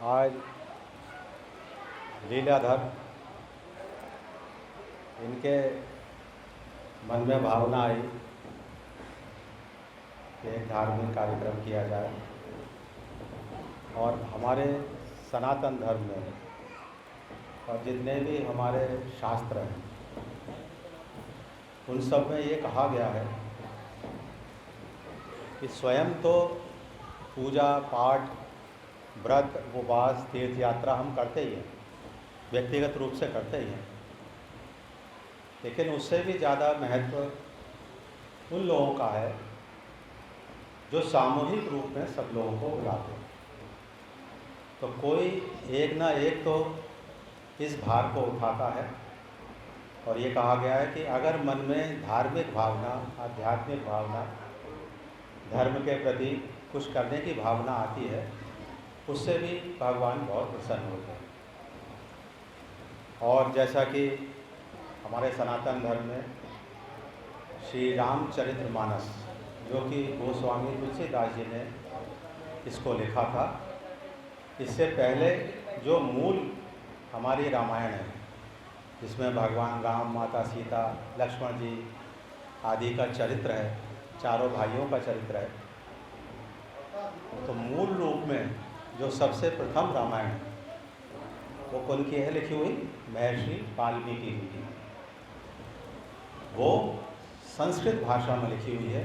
आज लीलाधर इनके मन में भावना आई कि एक धार्मिक कार्यक्रम किया जाए और हमारे सनातन धर्म में और जितने भी हमारे शास्त्र हैं उन सब में ये कहा गया है कि स्वयं तो पूजा पाठ व्रत उपवास तीर्थ यात्रा हम करते ही हैं, व्यक्तिगत रूप से करते ही हैं, लेकिन उससे भी ज़्यादा महत्व उन लोगों का है जो सामूहिक रूप में सब लोगों को बुलाते हैं। तो कोई एक ना एक तो इस भार को उठाता है और ये कहा गया है कि अगर मन में धार्मिक भावना, आध्यात्मिक भावना, धर्म के प्रति कुछ करने की भावना आती है, उससे भी भगवान बहुत प्रसन्न होते हैं। और जैसा कि हमारे सनातन धर्म में श्री रामचरितमानस, जो कि गोस्वामी तुलसीदास जी ने इसको लिखा था, इससे पहले जो मूल हमारी रामायण है जिसमें भगवान राम, माता सीता, लक्ष्मण जी आदि का चरित्र है, चारों भाइयों का चरित्र है, तो मूल रूप में जो सबसे प्रथम रामायण है वो कौन की है लिखी हुई? महर्षि वाल्मीकि की। वो संस्कृत भाषा में लिखी हुई है।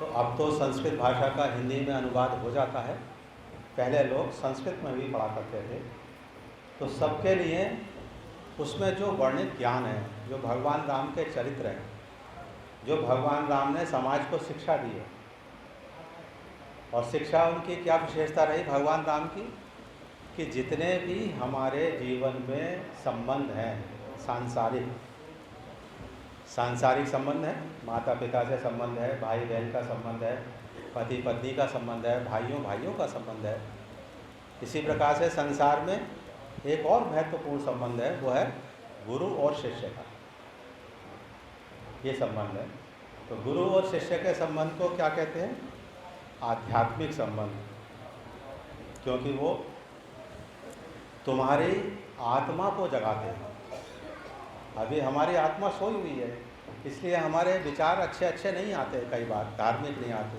तो अब तो संस्कृत भाषा का हिंदी में अनुवाद हो जाता है, पहले लोग संस्कृत में भी पढ़ा करते थे। तो सबके लिए उसमें जो वर्णित ज्ञान है, जो भगवान राम के चरित्र हैं, जो भगवान राम ने समाज को शिक्षा दी है, और शिक्षा उनकी क्या विशेषता रही भगवान राम की, कि जितने भी हमारे जीवन में संबंध हैं, सांसारिक संबंध है, माता पिता से संबंध है, भाई बहन का संबंध है, पति पत्नी का संबंध है, भाइयों भाइयों का संबंध है, इसी प्रकार से संसार में एक और महत्वपूर्ण संबंध है, वो है गुरु और शिष्य का, ये संबंध है। तो गुरु और शिष्य के संबंध को क्या कहते हैं? आध्यात्मिक संबंध, क्योंकि वो तुम्हारी आत्मा को जगाते हैं। अभी हमारी आत्मा सोई हुई है, इसलिए हमारे विचार अच्छे नहीं आते, कई बार धार्मिक नहीं आते।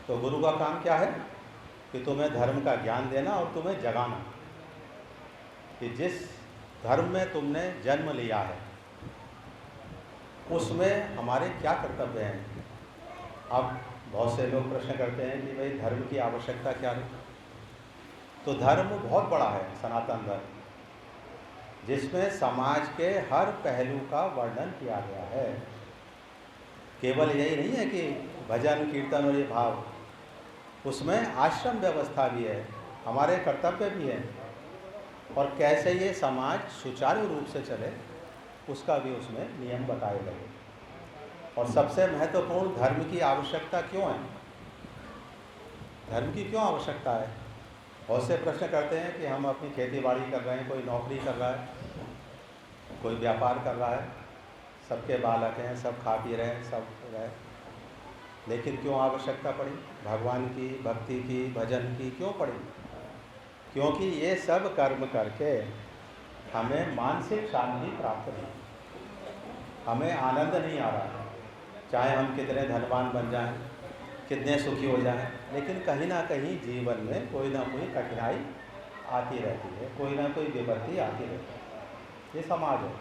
तो गुरु का काम क्या है? कि तुम्हें धर्म का ज्ञान देना और तुम्हें जगाना, कि जिस धर्म में तुमने जन्म लिया है उसमें हमारे क्या कर्तव्य हैं। अब बहुत से लोग प्रश्न करते हैं कि भाई धर्म की आवश्यकता क्या है? तो धर्म बहुत बड़ा है, सनातन धर्म, जिसमें समाज के हर पहलू का वर्णन किया गया है। केवल यही नहीं है कि भजन कीर्तन और ये भाव, उसमें आश्रम व्यवस्था भी है, हमारे कर्तव्य भी हैं, और कैसे ये समाज सुचारू रूप से चले उसका भी उसमें नियम बताए गए। और सबसे महत्वपूर्ण, धर्म की आवश्यकता क्यों है? धर्म की क्यों आवश्यकता है? बहुत से प्रश्न करते हैं कि हम अपनी खेती बाड़ी कर रहे हैं, कोई नौकरी कर रहा है, कोई व्यापार कर रहा है, सबके बालक हैं, सब खा पी रहे हैं, सब रहे, लेकिन क्यों आवश्यकता पड़ी भगवान की भक्ति की, भजन की क्यों पड़ी? क्योंकि ये सब कर्म करके हमें मानसिक शांति प्राप्त नहीं, हमें आनंद नहीं आ रहा है। चाहे हम कितने धनवान बन जाएं, कितने सुखी हो जाएं, लेकिन कहीं ना कहीं जीवन में कोई ना कोई कठिनाई आती रहती है, कोई ना कोई विपत्ति आती रहती है। ये समाज है,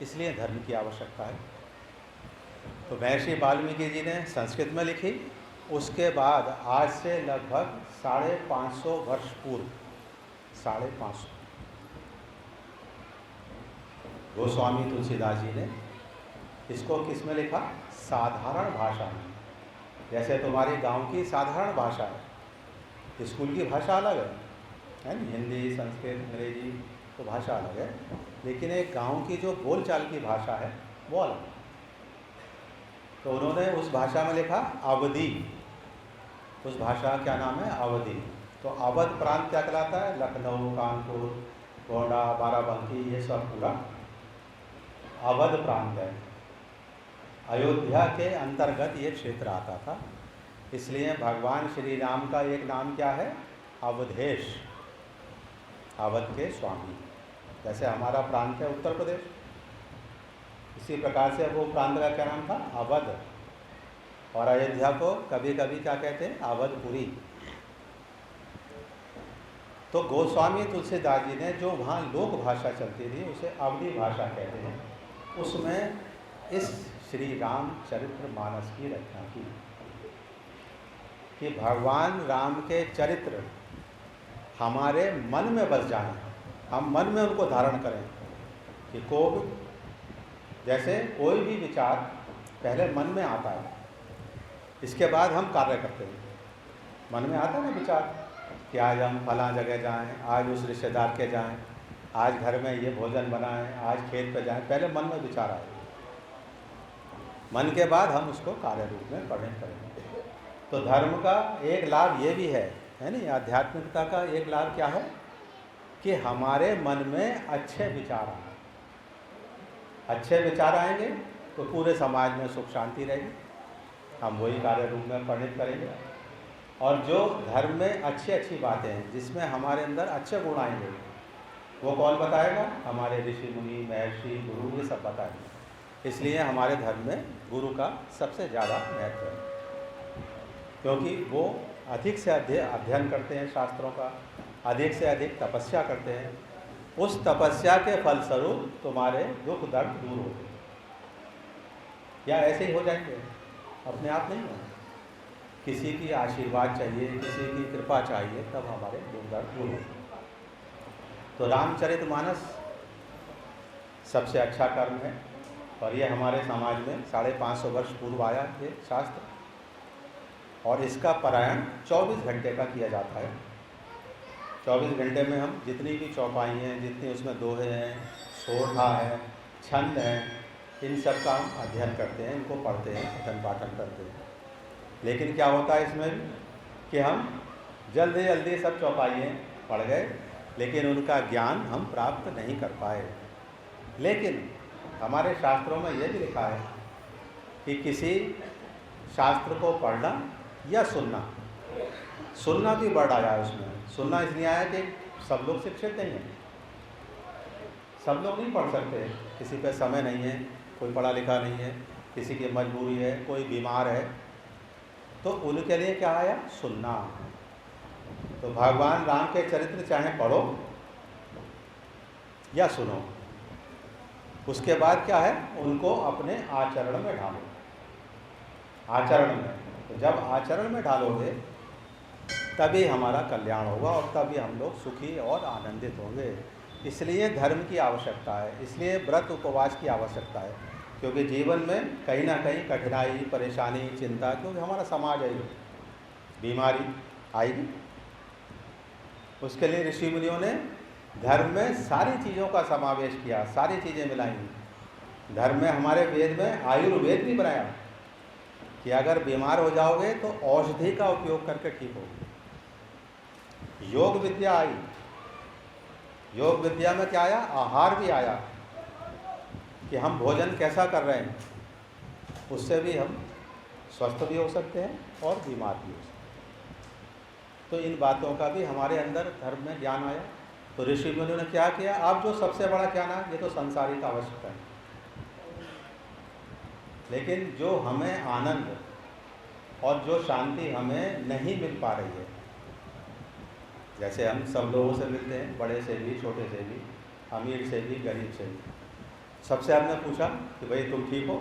इसलिए धर्म की आवश्यकता है। तो महर्षि वाल्मीकि जी ने संस्कृत में लिखी, उसके बाद आज से लगभग 550 वर्ष पूर्व, 550, गोस्वामी तुलसीदास जी ने इसको किस में लिखा? साधारण भाषा में। जैसे तुम्हारी गांव की साधारण भाषा है, स्कूल की भाषा अलग है ना, हिंदी, संस्कृत, अंग्रेजी, तो भाषा अलग है, लेकिन एक गांव की जो बोलचाल की भाषा है वो अलग है। तो उन्होंने उस भाषा में लिखा अवधि। उस भाषा का क्या नाम है? अवधि। तो अवध प्रांत क्या कहलाता है? लखनऊ, कानपुर, गोंडा, बाराबंकी, ये सब पूरा अवध प्रांत है। अयोध्या के अंतर्गत ये क्षेत्र आता था, इसलिए भगवान श्री राम का एक नाम क्या है? अवधेश, अवध के स्वामी। जैसे हमारा प्रांत है उत्तर प्रदेश, इसी प्रकार से वो प्रांत का क्या नाम था? अवध। और अयोध्या को कभी कभी क्या कहते हैं? अवधपुरी। तो गोस्वामी तुलसीदास जी ने जो वहाँ लोक भाषा चलती थी उसे अवधी भाषा कहते हैं, उसमें इस श्री रामचरित्र मानस की रचना की कि भगवान राम के चरित्र हमारे मन में बस जाएं, हम मन में उनको धारण करें। कि जैसे कोई भी विचार पहले मन में आता है, इसके बाद हम कार्य करते हैं। मन में आता है ना विचार कि आज हम फलां जगह जाएं, आज उस रिश्तेदार के जाएं, आज घर में ये भोजन बनाएं, आज खेत पे जाएं, पहले मन में विचार आए, मन के बाद हम उसको कार्य रूप में परिणत करेंगे। तो धर्म का एक लाभ ये भी है नहीं? आध्यात्मिकता का एक लाभ क्या है? कि हमारे मन में अच्छे विचार आए। अच्छे विचार आएंगे तो पूरे समाज में सुख शांति रहेगी, हम वही कार्य रूप में परिणत करेंगे। और जो धर्म में अच्छी अच्छी बातें हैं, जिसमें हमारे अंदर अच्छे गुण आएंगे, वो कौन बताएगा? हमारे ऋषि मुनि, महर्षि, गुरु, ये सब बताएंगे। इसलिए हमारे धर्म में गुरु का सबसे ज़्यादा महत्व है, क्योंकि वो अधिक से अधिक अध्ययन करते हैं शास्त्रों का, अधिक से अधिक तपस्या करते हैं। उस तपस्या के फलस्वरूप तुम्हारे दुख दर्द दूर होते हैं, या ऐसे ही हो जाएंगे? अपने आप नहीं हो, किसी की आशीर्वाद चाहिए, किसी की कृपा चाहिए, तब हमारे दुख दर्द दूर होते हैं। तो रामचरितमानस सबसे अच्छा कर्म है, और ये हमारे समाज में 550 वर्ष पूर्व आया ये शास्त्र, और इसका पारायण 24 घंटे का किया जाता है। 24 घंटे में हम जितनी भी चौपाई हैं, जितनी उसमें दोहे हैं, सोठा है, छंद हैं, इन सब का हम अध्ययन करते हैं, इनको पढ़ते हैं, पठन पाठन करते हैं। लेकिन क्या होता है इसमें भी कि हम जल्दी जल्दी सब चौपाइयाँ पढ़ गए, लेकिन उनका ज्ञान हम प्राप्त नहीं कर पाए। लेकिन हमारे शास्त्रों में यह भी लिखा है कि किसी शास्त्र को पढ़ना या सुनना भी बढ़ आया है उसमें। सुनना इसलिए आया कि सब लोग शिक्षित नहीं हैं, सब लोग नहीं पढ़ सकते, किसी पे समय नहीं है, कोई पढ़ा लिखा नहीं है, किसी की मजबूरी है, कोई बीमार है, तो उनके लिए क्या आया? सुनना। तो भगवान राम के चरित्र चाहे पढ़ो या सुनो, उसके बाद क्या है? उनको अपने आचरण में ढालो। आचरण में, तो जब आचरण में डालोगे तभी हमारा कल्याण होगा, और तभी हम लोग सुखी और आनंदित होंगे। इसलिए धर्म की आवश्यकता है, इसलिए व्रत उपवास की आवश्यकता है, क्योंकि जीवन में कहीं ना कहीं कठिनाई, परेशानी, चिंता, क्योंकि हमारा समाज है, बीमारी आएगी। उसके लिए ऋषि मुनियों ने धर्म में सारी चीज़ों का समावेश किया, सारी चीज़ें मिलाई। धर्म में हमारे वेद में आयुर्वेद भी बनाया कि अगर बीमार हो जाओगे तो औषधि का उपयोग करके ठीक हो। योग विद्या आई, योग विद्या में क्या आया? आहार भी आया कि हम भोजन कैसा कर रहे हैं, उससे भी हम स्वस्थ भी हो सकते हैं और बीमार भी हो सकते हैं। तो इन बातों का भी हमारे अंदर धर्म में ज्ञान आया। तो ऋषि मुनियों ने क्या किया? अब जो सबसे बड़ा ज्ञान है, ये तो सांसारिक आवश्यकता है, लेकिन जो हमें आनंद और जो शांति हमें नहीं मिल पा रही है, जैसे हम सब लोगों से मिलते हैं, बड़े से भी, छोटे से भी, अमीर से भी, गरीब से भी, सबसे आपने पूछा कि भाई तुम ठीक हो,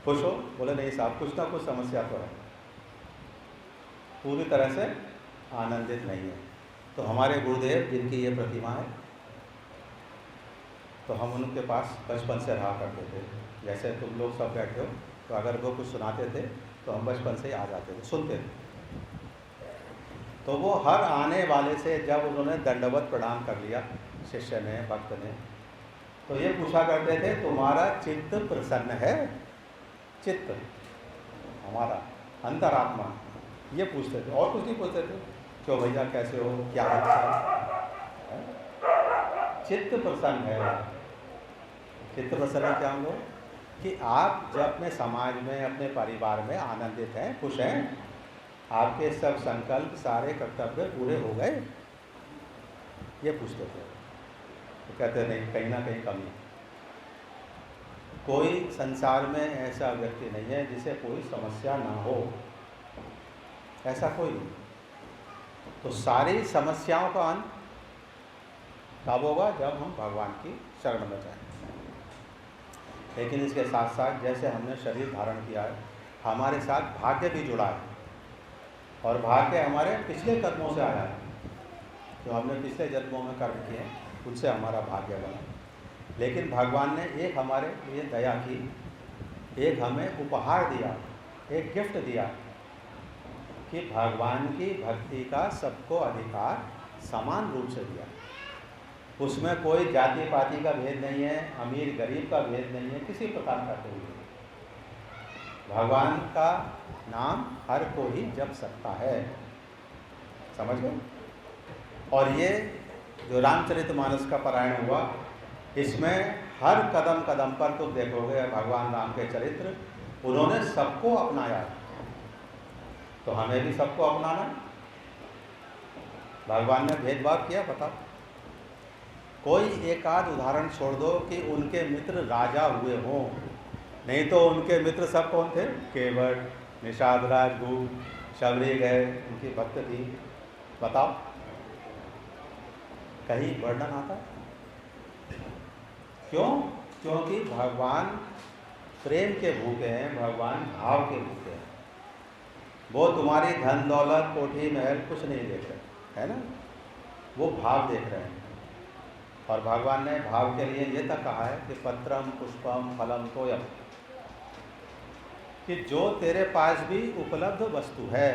खुश हो? बोले नहीं साहब, कुछ ना कुछ समस्या तो है, पूरी तरह से आनंदित नहीं है। तो हमारे गुरुदेव जिनकी ये प्रतिमा है, तो हम उनके पास बचपन से रहा करते थे। जैसे तुम लोग सब बैठे हो, तो अगर वो कुछ सुनाते थे तो हम बचपन से ही आ जाते थे, सुनते थे। तो वो हर आने वाले से जब उन्होंने दंडवत प्रणाम कर लिया, शिष्य ने, भक्त ने, तो ये पूछा करते थे तुम्हारा चित्त प्रसन्न है? चित्त हमारा अंतरात्मा, ये पूछते थे, और कुछ नहीं पूछते थे। क्यों भैया, कैसे हो, क्या है? चित्त प्रसन्न है। चित्त प्रसन्न क्या हम लोग? कि आप जब अपने समाज में, अपने परिवार में आनंदित हैं, खुश हैं, आपके सब संकल्प, सारे कर्तव्य पूरे हो गए? ये पूछते थे। तो कहते नहीं, कहीं ना कहीं कमी। कोई संसार में ऐसा व्यक्ति नहीं है जिसे कोई समस्या ना हो, ऐसा कोई नहीं। तो सारी समस्याओं का अंत कब होगा? जब हम भगवान की शरण में जाएं। लेकिन इसके साथ साथ जैसे हमने शरीर धारण किया है, हमारे साथ भाग्य भी जुड़ा है, और भाग्य हमारे पिछले कर्मों से आया है। जो हमने पिछले जन्मों में कर्म किए उनसे हमारा भाग्य बना। लेकिन भगवान ने एक हमारे लिए दया की, एक हमें उपहार दिया, एक गिफ्ट दिया कि भगवान की भक्ति का सबको अधिकार समान रूप से दिया। उसमें कोई जाति पाति का भेद नहीं है, अमीर गरीब का भेद नहीं है, किसी प्रकार का कोई नहीं। भगवान का नाम हर को ही जप सकता है, समझ गए? और ये जो रामचरितमानस का पारायण हुआ, इसमें हर कदम कदम पर तुम देखोगे भगवान राम के चरित्र, उन्होंने सबको अपनाया। तो हमें भी सबको अपनाना। भगवान ने भेदभाव किया? बताओ। कोई एक आध उदाहरण छोड़ दो कि उनके मित्र राजा हुए हों, नहीं तो उनके मित्र सब कौन थे? केवट, निषाद, भू, शबरी गए, उनकी भक्त थी। बताओ, कहीं वर्णन आता? क्यों? क्योंकि भगवान प्रेम के भूखे हैं, भगवान भाव के भूखे हैं। वो तुम्हारी धन दौलत कोठी महल कुछ नहीं देख रहे, है ना? वो भाव देख रहे हैं। और भगवान ने भाव के लिए ये तक कहा है कि पत्रम पुष्पम फलम तोयम, कि जो तेरे पास भी उपलब्ध वस्तु है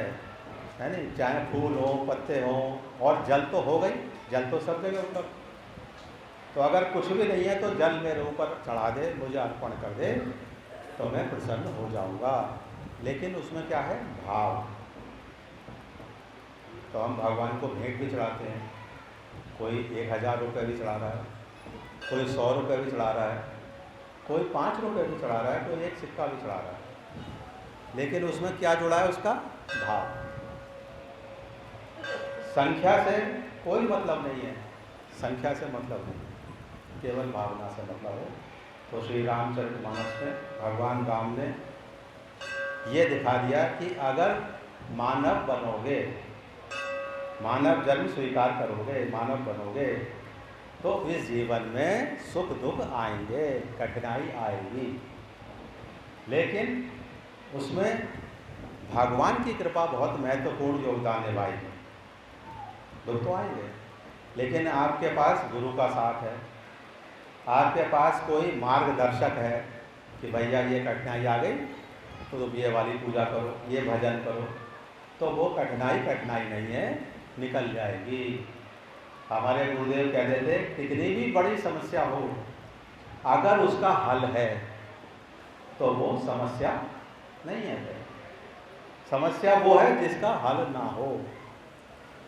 नहीं, चाहे फूल हो, पत्ते हो, और जल तो हो गई, जल तो सब जगह उपलब्ध। तो अगर कुछ भी नहीं है तो जल मेरे ऊपर चढ़ा दे, मुझे अर्पण कर दे, तो मैं प्रसन्न हो जाऊंगा। लेकिन उसमें क्या है? भाव। तो हम भगवान को भेंट भी चढ़ाते हैं। कोई 1000 रुपये भी चढ़ा रहा है, कोई 100 रुपये भी चढ़ा रहा है, कोई 5 रुपये भी चढ़ा रहा है, कोई एक सिक्का भी चढ़ा रहा है। लेकिन उसमें क्या जुड़ा है? उसका भाव। संख्या से कोई मतलब नहीं है, संख्या से मतलब नहीं, केवल भावना से मतलब है। तो श्री रामचरितमानस में भगवान राम ने ये दिखा दिया कि अगर मानव बनोगे, मानव जन्म स्वीकार करोगे, मानव बनोगे, तो इस जीवन में सुख दुख आएंगे, कठिनाई आएगी, लेकिन उसमें भगवान की कृपा बहुत महत्वपूर्ण योगदान निभाएगी। दुख तो आएंगे, लेकिन आपके पास गुरु का साथ है, आपके पास कोई मार्गदर्शक है कि भैया ये कठिनाई आ गई तो तुम ये वाली पूजा करो, ये भजन करो, तो वो कठिनाई नहीं है, निकल जाएगी। हमारे गुरुदेव कहते थे, कितनी भी बड़ी समस्या हो, अगर उसका हल है तो वो समस्या नहीं है। समस्या वो है जिसका हल ना हो।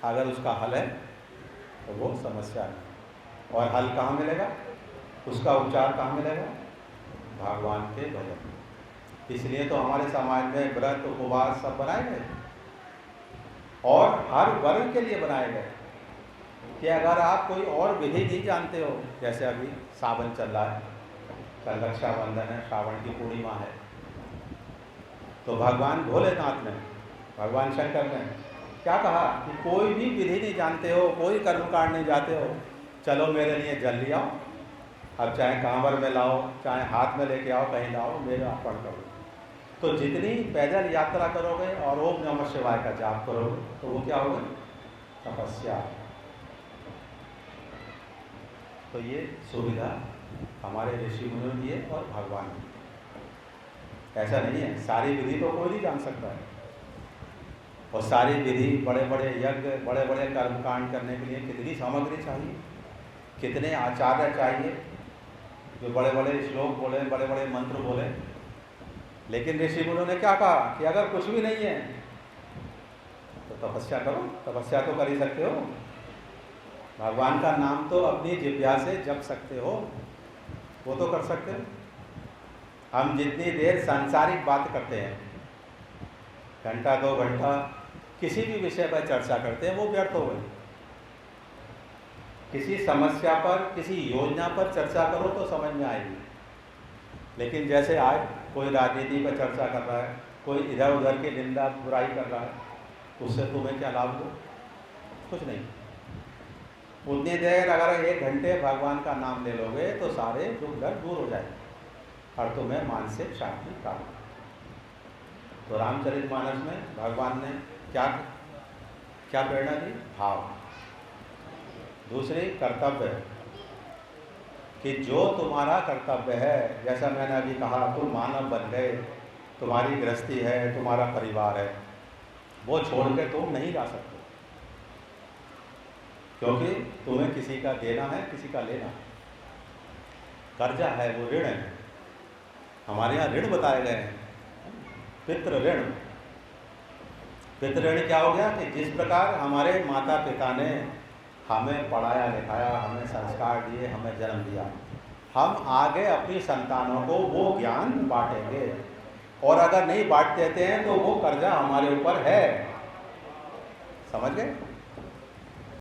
अगर उसका हल है तो वो समस्या नहीं। और हल कहाँ मिलेगा? उसका उपचार कहाँ मिलेगा? भगवान के भजन। इसलिए तो हमारे समाज में व्रत उपवास सब बनाए गए, और हर वर्ग के लिए बनाए गए कि अगर आप कोई और विधि नहीं जानते हो, जैसे अभी सावन चल रहा है, कल रक्षाबंधन है, श्रावण की पूर्णिमा है, तो भगवान भोलेनाथ ने, भगवान शंकर ने क्या कहा कि कोई भी विधि नहीं जानते हो, कोई कर्मकांड नहीं जाते हो, चलो मेरे लिए जल ले आओ। अब चाहे कांवर में लाओ, चाहे हाथ में लेके आओ, कहीं लाओ, मेरे अर्पण करो। तो जितनी पैदल यात्रा करोगे और ओम नमः शिवाय का जाप करोगे, तो वो क्या होगा? तपस्या। तो ये सुविधा हमारे ऋषि मुनियों की है और भगवान की। ऐसा नहीं है सारी विधि तो कोई नहीं जान सकता है, और सारी विधि, बड़े बड़े यज्ञ, बड़े बड़े कर्मकांड करने के लिए कितनी सामग्री चाहिए, कितने आचार्य चाहिए जो बड़े बड़े श्लोक बोले, बड़े बड़े मंत्र बोले। लेकिन ऋषि मुनियों ने क्या कहा कि अगर कुछ भी नहीं है तो तपस्या करो। तपस्या तो कर ही सकते हो, भगवान का नाम तो अपनी जिह्वा से जप सकते हो, वो तो कर सकते हो। हम जितनी देर सांसारिक बात करते हैं, घंटा 2 घंटा किसी भी विषय पर चर्चा करते हैं वो व्यर्थ हो गई। किसी समस्या पर, किसी योजना पर चर्चा करो तो समझ में आएगी। लेकिन जैसे आज कोई राजनीति पर चर्चा कर रहा है, कोई इधर उधर की निंदा बुराई कर रहा है, उससे तुम्हें क्या लाभ हो? कुछ नहीं। उतनी देर अगर 1 घंटे भगवान का नाम ले लोगे तो सारे दुख दर्द दूर हो जाएंगे और तुम्हें मानसिक शांति प्राप्त। तो रामचरितमानस में भगवान ने क्या क्या प्रेरणा दी? भाव। दूसरी कर्तव्य, कि जो तुम्हारा कर्तव्य है, जैसा मैंने अभी कहा, तुम मानव बन गए, तुम्हारी गृहस्थी है, तुम्हारा परिवार है, वो छोड़ के तुम नहीं जा सकते, क्योंकि तुम्हें किसी का देना है, किसी का लेना है। कर्जा है, वो ऋण है। हमारे यहाँ ऋण बताए गए हैं, पितृ ऋण। पितृ ऋण क्या हो गया कि जिस प्रकार हमारे माता पिता ने हमें पढ़ाया लिखाया, हमें संस्कार दिए, हमें जन्म दिया, हम आगे अपनी संतानों को वो ज्ञान बांटेंगे, और अगर नहीं बांट देते हैं तो वो कर्जा हमारे ऊपर है। समझ गए?